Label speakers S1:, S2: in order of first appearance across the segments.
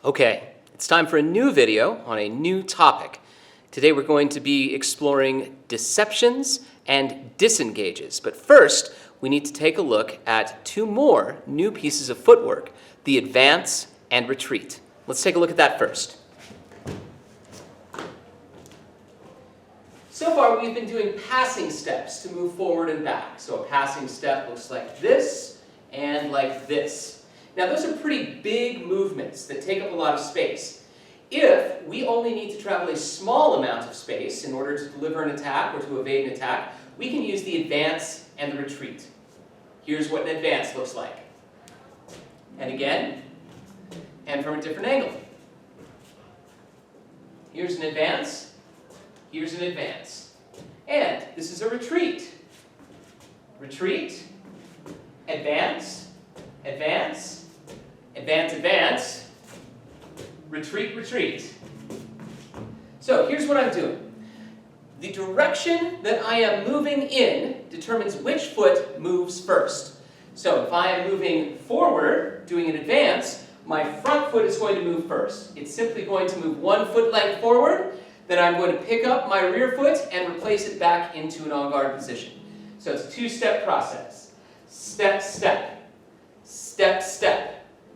S1: Okay, it's time for a new video on a new topic. Today we're going to be exploring deceptions and disengages. But first, we need to take a look at two more new pieces of footwork, the advance and retreat. Let's take a look at that first. So far, we've been doing passing steps to move forward and back. So a passing step looks like this and like this. Now, those are pretty big movements that take up a lot of space. If we only need to travel a small amount of space in order to deliver an attack or to evade an attack, we can use the advance and the retreat. Here's what an advance looks like. And again, and from a different angle. Here's an advance. Here's an advance. And this is a retreat. Retreat, advance, advance, advance, advance, retreat, retreat. So here's what I'm doing. The direction that I am moving in determines which foot moves first. So if I am moving forward, doing an advance, my front foot is going to move first. It's simply going to move 1 foot length forward, then I'm going to pick up my rear foot and replace it back into an en-garde position. So it's a two-step process. Step, step, step, step.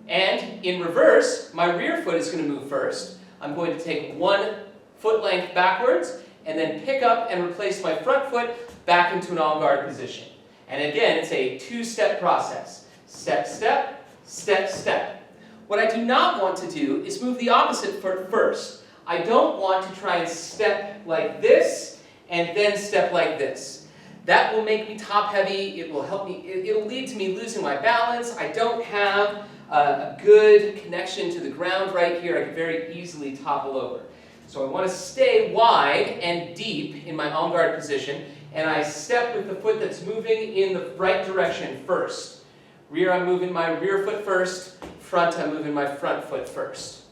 S1: And in reverse, my rear foot is going to move first. I'm going to take 1 foot length backwards and then pick up and replace my front foot back into an en-garde position. And again, it's a two-step process. Step, step, step, step. What I do not want to do is move the opposite foot first. I don't want to try and step like this and then step like this. That will make me top heavy. It will help me. It'll lead to me losing my balance. I don't have a good connection to the ground right here. I could very easily topple over. So I want to stay wide and deep in my en-garde position, and I step with the foot that's moving in the right direction first. Rear, I'm moving my rear foot first. Front, I'm moving my front foot first.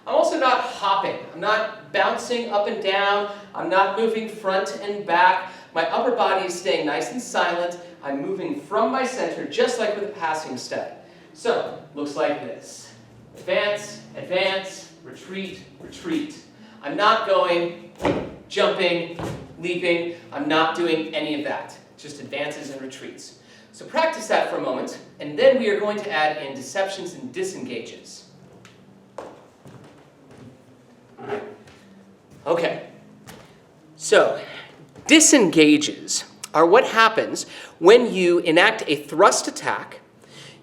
S1: I'm also not hopping. I'm not bouncing up and down. I'm not moving front and back. My upper body is staying nice and silent. I'm moving from my center, just like with a passing step. So, looks like this. Advance, advance, retreat, retreat. I'm not going, jumping, leaping. I'm not doing any of that. Just advances and retreats. So practice that for a moment, and then we are going to add in deceptions and disengages. Okay, so disengages are what happens when you enact a thrust attack,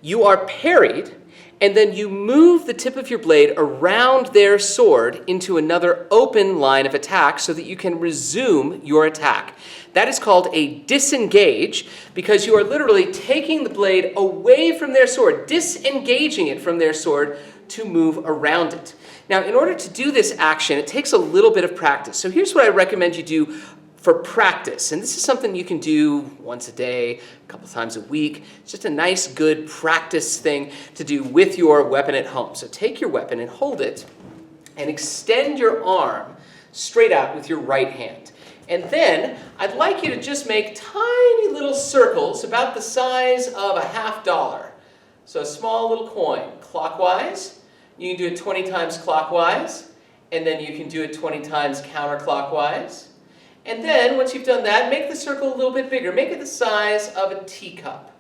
S1: you are parried, and then you move the tip of your blade around their sword into another open line of attack so that you can resume your attack. That is called a disengage because you are literally taking the blade away from their sword, disengaging it from their sword to move around it. Now, in order to do this action, it takes a little bit of practice. So here's what I recommend you do for practice. And this is something you can do once a day, a couple times a week. It's just a nice, good practice thing to do with your weapon at home. So take your weapon and hold it and extend your arm straight out with your right hand. And then I'd like you to just make tiny little circles about the size of a $50. So a small little coin, clockwise. You can do it 20 times clockwise, and then you can do it 20 times counterclockwise. And then, once you've done that, make the circle a little bit bigger. Make it the size of a teacup.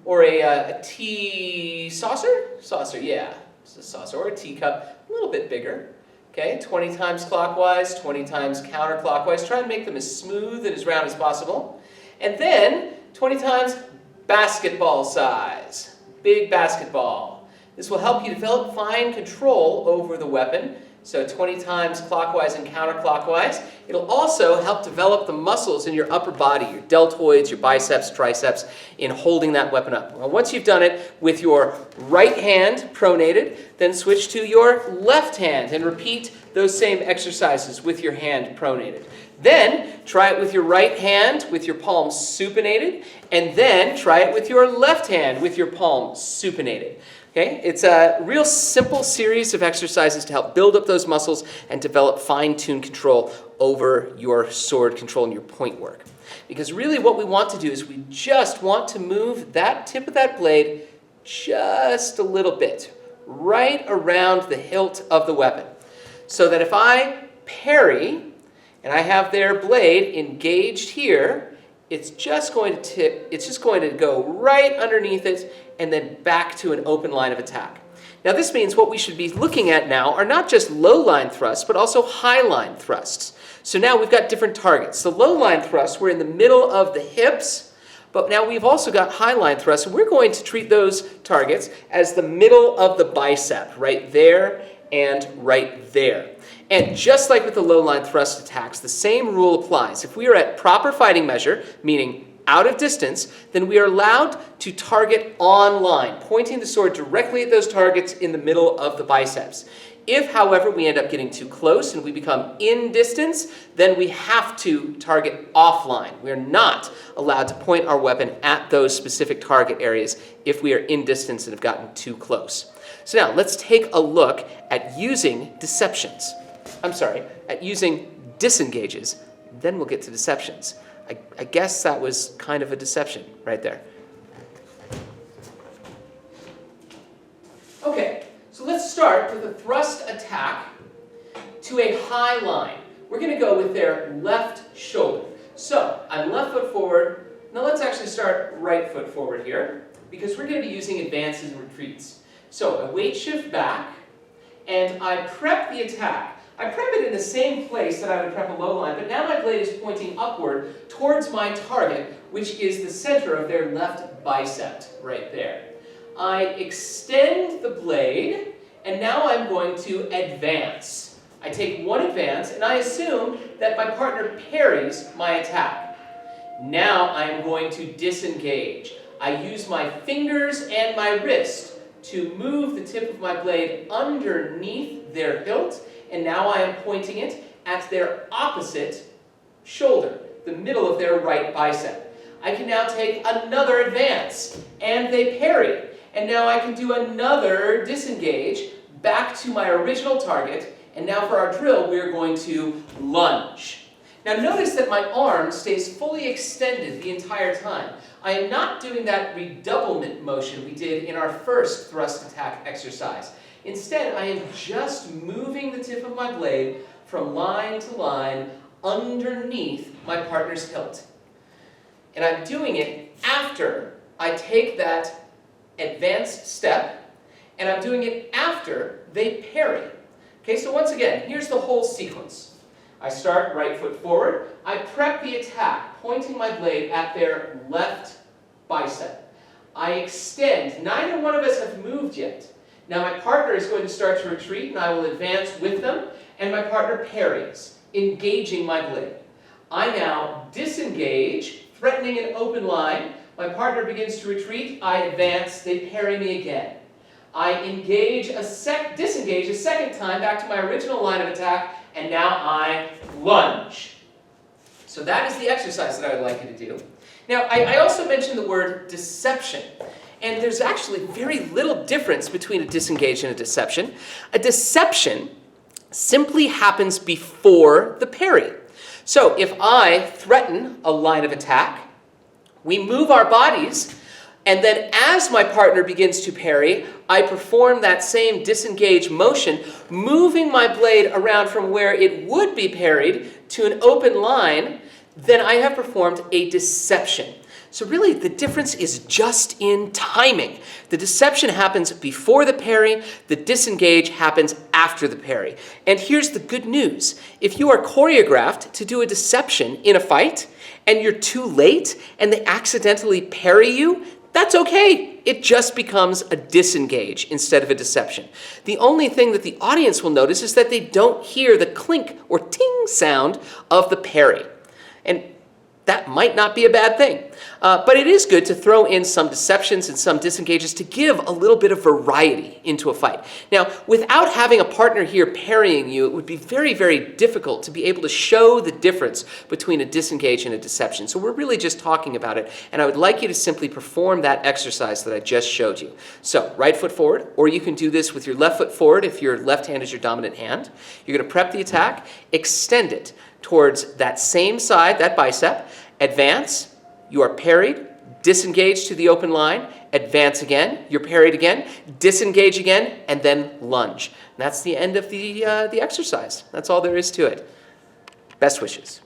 S1: Or a tea saucer? Saucer, yeah. It's a saucer or a teacup, a little bit bigger. Okay, 20 times clockwise, 20 times counterclockwise. Try and make them as smooth and as round as possible. And then, 20 times basketball size. Big basketball. This will help you develop fine control over the weapon. So 20 times clockwise and counterclockwise. It'll also help develop the muscles in your upper body, your deltoids, your biceps, triceps, in holding that weapon up. Well, once you've done it with your right hand pronated, then switch to your left hand and repeat those same exercises with your hand pronated. Then try it with your right hand with your palm supinated, and then try it with your left hand with your palm supinated. Okay? It's a real simple series of exercises to help build up those muscles and develop fine-tuned control over your sword control and your point work. Because really what we want to do is we just want to move that tip of that blade just a little bit. right around the hilt of the weapon. So that if I parry, and I have their blade engaged here, it's just going to tip, it's just going to go right underneath it and then back to an open line of attack. Now this means what we should be looking at now are not just low line thrusts, but also high line thrusts. So now we've got different targets. The low line thrusts, we're in the middle of the hips, but now we've also got high line thrusts, and we're going to treat those targets as the middle of the bicep, right there and right there. And just like with the low line thrust attacks, the same rule applies. If we are at proper fighting measure, meaning out of distance, then we are allowed to target on line, pointing the sword directly at those targets in the middle of the biceps. If, however, we end up getting too close and we become in distance, then we have to target offline. We're not allowed to point our weapon at those specific target areas if we are in distance and have gotten too close. So now let's take a look at using deceptions. At using disengages, then we'll get to deceptions. I guess that was kind of a deception right there. Okay, so let's start with a thrust attack to a high line. We're going to go with their left shoulder. So I'm left foot forward. Now let's actually start right foot forward here, because we're going to be using advances and retreats. So I weight shift back, and I prep the attack. I prep it in the same place that I would prep a low line, but now my blade is pointing upward towards my target, which is the center of their left bicep, right there. I extend the blade, and now I'm going to advance. I take one advance, and I assume that my partner parries my attack. Now I am going to disengage. I use my fingers and my wrist to move the tip of my blade underneath their hilt, and now I am pointing it at their opposite shoulder, the middle of their right bicep. I can now take another advance, and they parry. And now I can do another disengage back to my original target, and now for our drill, we're going to lunge. Now notice that my arm stays fully extended the entire time. I am not doing that redoublement motion we did in our first thrust attack exercise. Instead, I am just moving the tip of my blade from line to line underneath my partner's hilt. And I'm doing it after I take that advanced step, and I'm doing it after they parry. Okay, so once again, here's the whole sequence. I start right foot forward. I prep the attack, pointing my blade at their left bicep. I extend. Neither one of us have moved yet. Now my partner is going to start to retreat, and I will advance with them, and my partner parries, engaging my blade. I now disengage, threatening an open line. My partner begins to retreat. I advance. They parry me again. I disengage a second time back to my original line of attack, and now I lunge. So that is the exercise that I would like you to do. Now, I also mentioned the word deception. And there's actually very little difference between a disengage and a deception. A deception simply happens before the parry. So if I threaten a line of attack, we move our bodies, and then as my partner begins to parry, I perform that same disengage motion, moving my blade around from where it would be parried to an open line. Then I have performed a deception. So really, the difference is just in timing. The deception happens before the parry. The disengage happens after the parry. And here's the good news. If you are choreographed to do a deception in a fight, and you're too late, and they accidentally parry you, that's okay. It just becomes a disengage instead of a deception. The only thing that the audience will notice is that they don't hear the clink or ting sound of the parry. And that might not be a bad thing. But it is good to throw in some deceptions and some disengages to give a little bit of variety into a fight. Now, without having a partner here parrying you, it would be very, very difficult to be able to show the difference between a disengage and a deception. So we're really just talking about it, and I would like you to simply perform that exercise that I just showed you. So, right foot forward, or you can do this with your left foot forward if your left hand is your dominant hand. You're going to prep the attack, extend it towards that same side, that bicep, advance, you are parried, disengage to the open line, advance again, you're parried again, disengage again, and then lunge. And that's the end of the exercise. That's all there is to it. Best wishes.